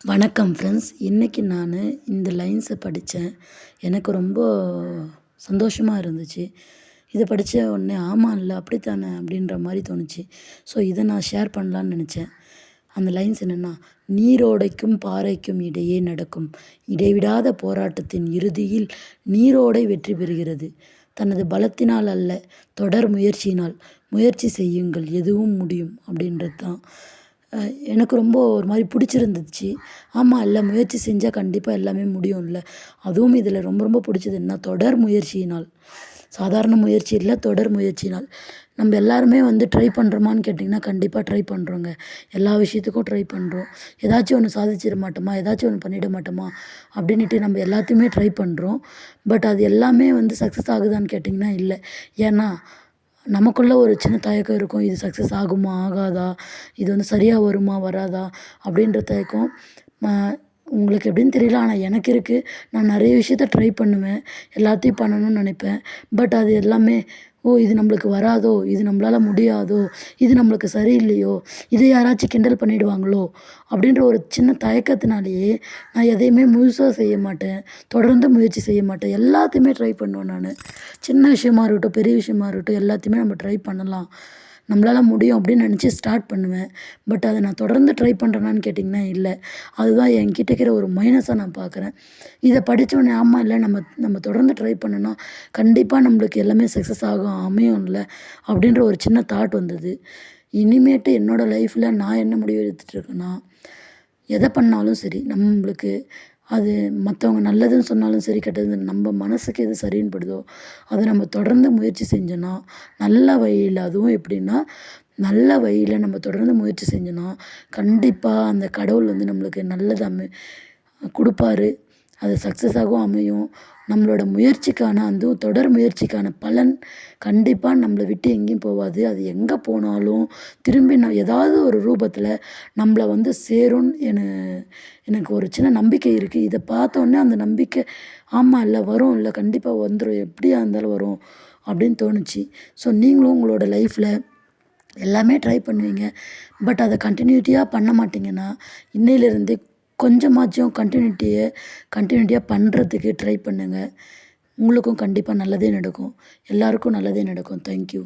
வணக்கம் ஃப்ரெண்ட்ஸ். இன்றைக்கி நான் இந்த லைன்ஸை படித்தேன். எனக்கு ரொம்ப சந்தோஷமாக இருந்துச்சு. இதை படித்த உடனே ஆமாம்ல அப்படித்தானே அப்படின்ற மாதிரி தோணுச்சு. ஸோ இதை நான் ஷேர் பண்ணலான்னு நினச்சேன். அந்த லைன்ஸ் என்னென்னா, நீரோடைக்கும் பாறைக்கும் இடையே நடக்கும் இடைவிடாத போராட்டத்தின் இறுதியில் நீரோடை வெற்றி பெறுகிறது. தனது பலத்தினால் அல்ல, தொடர் முயற்சியினால். முயற்சி செய்யுங்கள், எதுவும் முடியும் அப்படின்றது தான். எனக்கு ரொம்ப ஒரு மாதிரி பிடிச்சிருந்துச்சு. ஆமாம், இல்லை முயற்சி செஞ்சால் கண்டிப்பாக எல்லாமே முடியும்ல. அதுவும் இதில் ரொம்ப ரொம்ப பிடிச்சது என்ன, தொடர் முயற்சியினால். சாதாரண முயற்சி இல்லை, தொடர் முயற்சினால். நம்ம எல்லாருமே ட்ரை பண்ணுறோமான்னு கேட்டிங்கன்னா கண்டிப்பாக ட்ரை பண்ணுறோங்க. எல்லா விஷயத்துக்கும் ட்ரை பண்ணுறோம். ஏதாச்சும் ஒன்று சாதிச்சிட மாட்டோமா, ஏதாச்சும் ஒன்று பண்ணிட மாட்டோமா அப்படின்ட்டு நம்ம எல்லாத்தையுமே ட்ரை பண்ணுறோம். பட் அது எல்லாமே சக்ஸஸ் ஆகுதான்னு கேட்டிங்கன்னா இல்லை. ஏன்னா நமக்குள்ளே ஒரு சின்ன தயக்கம் இருக்கும். இது சக்ஸஸ் ஆகுமா ஆகாதா, இது சரியாக வருமா வராதா அப்படின்ற தயக்கம் உங்களுக்கு எப்படின்னு தெரியல. ஆனால் எனக்கு இருக்குது. நான் நிறைய விஷயத்த ட்ரை பண்ணுவேன், எல்லாத்தையும் பண்ணணும்னு நினைப்பேன். பட் அது எல்லாமே இது நம்மளுக்கு வராதோ, இது நம்மளால் முடியாதோ, இது நம்மளுக்கு சரியில்லையோ, இதை யாராச்சும் கிண்டல் பண்ணிடுவாங்களோ அப்படின்ற ஒரு சின்ன தயக்கத்தினாலேயே நான் எதையுமே முழுசாக செய்ய மாட்டேன், தொடர்ந்து முயற்சி செய்ய மாட்டேன். எல்லாத்தையுமே ட்ரை பண்ணுவேன் நான். சின்ன விஷயமா இருக்கட்டும், பெரிய விஷயமா இருக்கட்டும், எல்லாத்தையுமே நம்ம ட்ரை பண்ணலாம், நம்மளால் முடியும் அப்படின்னு நினச்சி ஸ்டார்ட் பண்ணுவேன். பட் அதை நான் தொடர்ந்து ட்ரை பண்ணுறேனான்னு கேட்டிங்கன்னா இல்லை. அதுதான் என்கிட்ட இருக்கிற ஒரு மைனஸாக நான் பார்க்குறேன். இதை படித்தோடனே ஆமாம், இல்லை நம்ம தொடர்ந்து ட்ரை பண்ணோன்னா கண்டிப்பாக நம்மளுக்கு எல்லாமே சக்ஸஸ் ஆகும், அமையும்ல அப்படின்ற ஒரு சின்ன தாட் வந்தது. இனிமேட்டு என்னோடய லைஃப்பில் நான் என்ன முடிவு எடுத்துகிட்ருக்கேன்னா, எதை பண்ணாலும் சரி நம்மளுக்கு அது மற்றவங்க நல்லதுன்னு சொன்னாலும் சரி, கெட்டது நம்ம மனசுக்கு எது சரின்னு படுதோ அதை நம்ம தொடர்ந்து முயற்சி செஞ்சோன்னா நல்ல வழியில், அதுவும் எப்படின்னா நல்ல வழியில் நம்ம தொடர்ந்து முயற்சி செஞ்சோன்னா கண்டிப்பாக அந்த கடவுள் நம்மளுக்கு நல்லது கொடுப்பாரு. அது சக்ஸஸாகவும் அமையும். நம்மளோட முயற்சிக்கான அதுவும் தொடர் முயற்சிக்கான பலன் கண்டிப்பாக நம்மளை விட்டு எங்கேயும் போகாது. அது எங்கே போனாலும் திரும்பி ஏதாவது ஒரு ரூபத்தில் நம்மளை சேரும்னு எனக்கு ஒரு சின்ன நம்பிக்கை இருக்குது. இதை பார்த்தோன்னே அந்த நம்பிக்கை ஆமாம், இல்லை வரும், இல்லை கண்டிப்பாக வந்துடும், எப்படியா இருந்தாலும் வரும் அப்படின்னு தோணுச்சு. ஸோ நீங்களும் உங்களோட லைஃப்பில் எல்லாமே ட்ரை பண்ணுவீங்க. பட் அதை கண்டினியூட்டியாக பண்ண மாட்டிங்கன்னா இன்னையிலேருந்தே கொஞ்சமாச்சும் கண்டினியூட்டியாக பண்ணுறதுக்கு ட்ரை பண்ணுங்கள். உங்களுக்கும் கண்டிப்பாக நல்லதே நடக்கும். எல்லாருக்கும் நல்லதே நடக்கும். தேங்க்யூ.